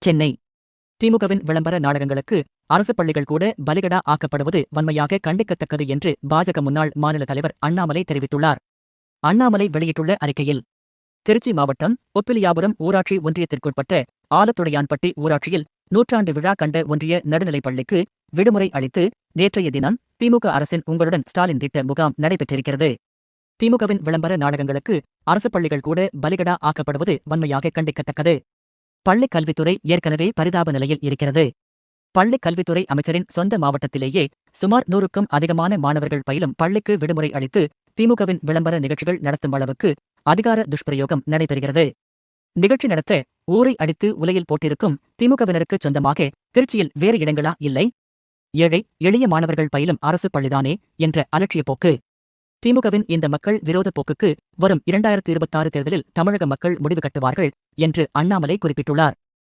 சென்னை திமுகவின் விளம்பர நாடகங்களுக்கு அரசு பள்ளிகள் கூட பலிகடா ஆக்கப்படுவது வன்மையாக கண்டிக்கத்தக்கது என்று பாஜக முன்னாள் மாநில தலைவர் அண்ணாமலை தெரிவித்துள்ளார். அண்ணாமலை வெளியிட்டுள்ள அறிக்கையில், திருச்சி மாவட்டம் ஒப்பிலியாபுரம் ஊராட்சி ஒன்றியத்திற்குட்பட்ட ஆலத்துடையான்பட்டி ஊராட்சியில் 100ஆண்டு விழா கண்ட ஒன்றிய நடுநிலைப் பள்ளிக்கு விடுமுறை அளித்து நேற்றைய தினம் திமுக அரசின் உங்களுடன் ஸ்டாலின் திட்ட முகாம் நடைபெற்றிருக்கிறது. திமுகவின் விளம்பர நாடகங்களுக்கு அரசு பள்ளிகள் கூட பலிகடா ஆக்கப்படுவது வன்மையாக கண்டிக்கத்தக்கது. பள்ளிக் கல்வித்துறை ஏற்கனவே பரிதாப நிலையில் இருக்கிறது. பள்ளிக் கல்வித்துறை அமைச்சரின் சொந்த மாவட்டத்திலேயே சுமார் 100க்கும் அதிகமான மாணவர்கள் பயிலும் பள்ளிக்கு விடுமுறை அளித்து திமுகவின் விளம்பர நிகழ்ச்சிகள் நடத்தும் அளவுக்கு அதிகார துஷ்பிரயோகம் நடைபெறுகிறது. நிகழ்ச்சி நடத்த ஊரை அடித்து உலையில் போட்டிருக்கும் திமுகவினருக்கு சொந்தமாக திருச்சியில் வேறு இடங்களா இல்லை? ஏழை எளிய மாணவர்கள் பயிலும் அரசு பள்ளிதானே என்ற அலட்சிய போக்கு. திமுகவின் இந்த மக்கள் விரோத போக்குக்கு வரும் 2026 தேர்தலில் தமிழக மக்கள் முடிவு கட்டுவார்கள் என்று அண்ணாமலை குறிப்பிட்டுள்ளார்.